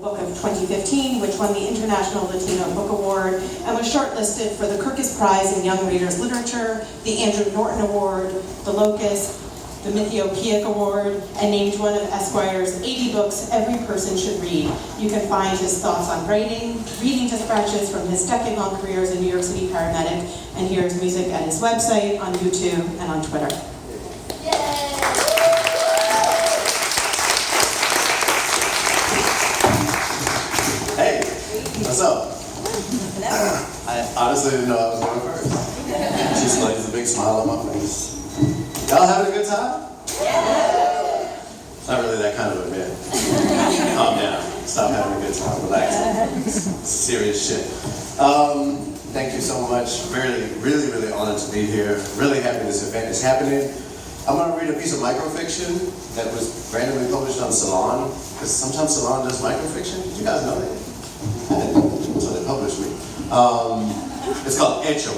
Book of 2015, which won the International Latino Book Award and was shortlisted for the Kirkus Prize in Young Readers Literature, the Andrew Norton Award, the Locust, the Mithio Piak Award, and named one of Esquire's 80 books every person should read. You can find his thoughts on writing, reading dispatches from his decade-long career as a New York City paramedic, and hear his music at his website, on YouTube, and on Twitter. Hey, what's up? I honestly didn't know I was going first. Just like a big smile on my face. Y'all having a good time? Yeah. It's not really that kind of event. Calm down. Stop having a good time. Relax. Serious shit. Thank you so much. Really honored to be here. Really happy this event is happening. I'm going to read a piece of microfiction that was randomly published on Salon, because sometimes Salon does microfiction. Did you guys know that? So they published me. It's called Hecho.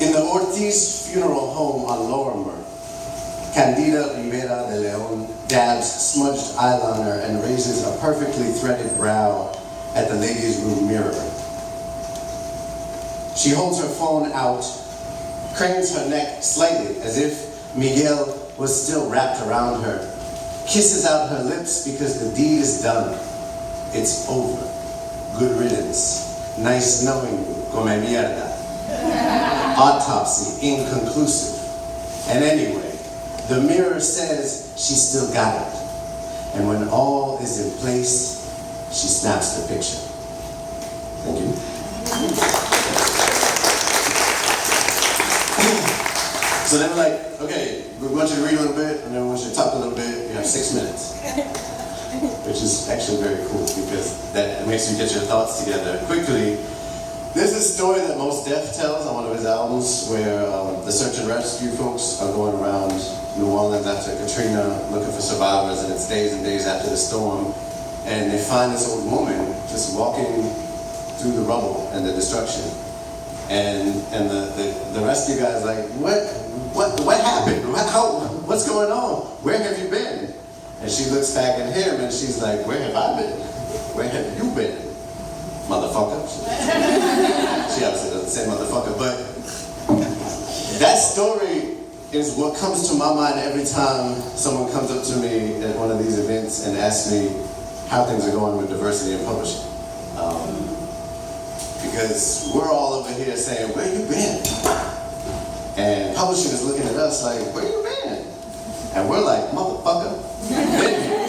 In the Ortiz funeral home on Lorimer, Candida Rivera de Leon dabs smudged eyeliner and raises a perfectly threaded brow at the ladies' room mirror. She holds her phone out, cranes her neck slightly as if Miguel was still wrapped around her, kisses out her lips because the deed is done. It's over. Good riddance. Nice knowing you. Come mierda. Autopsy inconclusive. And anyway, the mirror says she still got it. And when all is in place, she snaps the picture. Thank you. So they were like, okay, we want you to read a little bit, and then we want you to talk a little bit. You have 6 minutes. Which is actually very cool, because that makes you get your thoughts together quickly. There's this story that Mos Def tells on one of his albums where the search and rescue folks are going around New Orleans after Katrina looking for survivors, and it's days and days after the storm, and they find this old woman just walking through the rubble and the destruction. And the rescue guy's like, what happened? What's going on? Where have you been? And she looks back at him and she's like, where have I been? Where have you been? Motherfucker. She obviously doesn't say motherfucker, but that story is what comes to my mind every time someone comes up to me at one of these events and asks me how things are going with diversity in publishing. Because we're all over here saying, where you been? And publishing is looking at us like, where you been? And we're like, motherfucker, been here.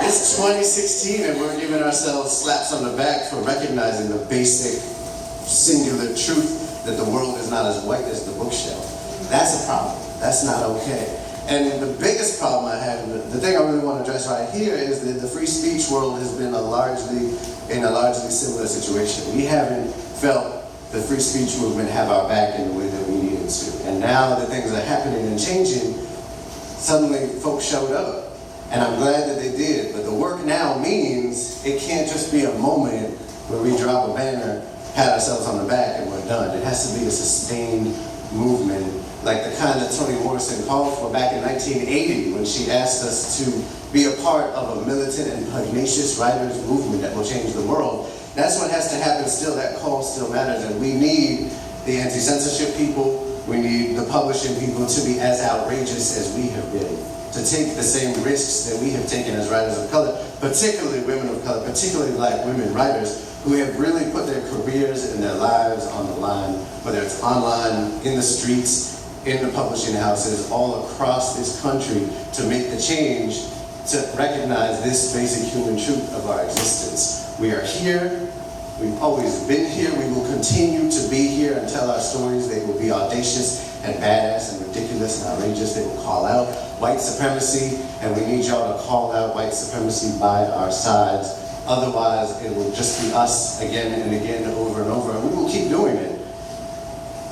It's 2016 and we're giving ourselves slaps on the back for recognizing the basic, singular truth that the world is not as white as the bookshelf. That's a problem. That's not okay. And the biggest problem I have, the thing I really want to address right here, is that the free speech world has been in a largely similar situation. We haven't felt the free speech movement have our back in the way that we needed to. And now that things are happening and changing, suddenly folks showed up. And I'm glad that they did. But the work now means it can't just be a moment where we drop a banner, pat ourselves on the back, and we're done. It has to be a sustained movement, like the kind that Toni Morrison called for back in 1980 when she asked us to be a part of a militant and pugnacious writers movement that will change the world. That's what has to happen still. That call still matters, and we need the anti-censorship people, we need the publishing people to be as outrageous as we have been, to take the same risks that we have taken as writers of color, particularly women of color, particularly Black women writers, who have really put their careers and their lives on the line, whether it's online, in the streets, in the publishing houses, all across this country, to make the change to recognize this basic human truth of our existence. We are here. We've always been here. We will continue to be here and tell our stories. They will be audacious and badass and ridiculous and outrageous. They will call out white supremacy, and we need y'all to call out white supremacy by our sides. Otherwise, it will just be us again and again, over and over, and we will keep doing it.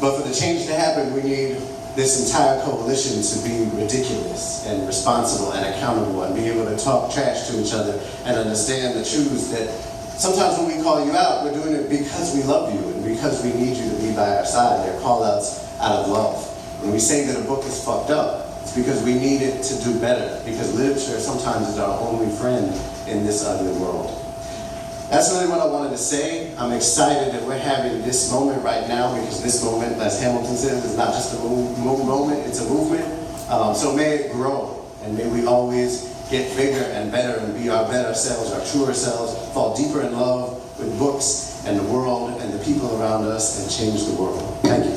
But for the change to happen, we need this entire coalition to be ridiculous and responsible and accountable and be able to talk trash to each other and understand the truths that sometimes when we call you out, we're doing it because we love you and because we need you to be by our side. They're call outs out of love. When we say that a book is fucked up, It's because we need it to do better, because literature sometimes is our only friend in this ugly world. That's really what I wanted to say. I'm excited that we're having this moment right now, because this moment, as Hamilton says, is not just a moment, it's a movement. So may it grow, and may we always get bigger and better and be our better selves, our truer selves, fall deeper in love with books and the world and the people around us, and change the world. Thank you.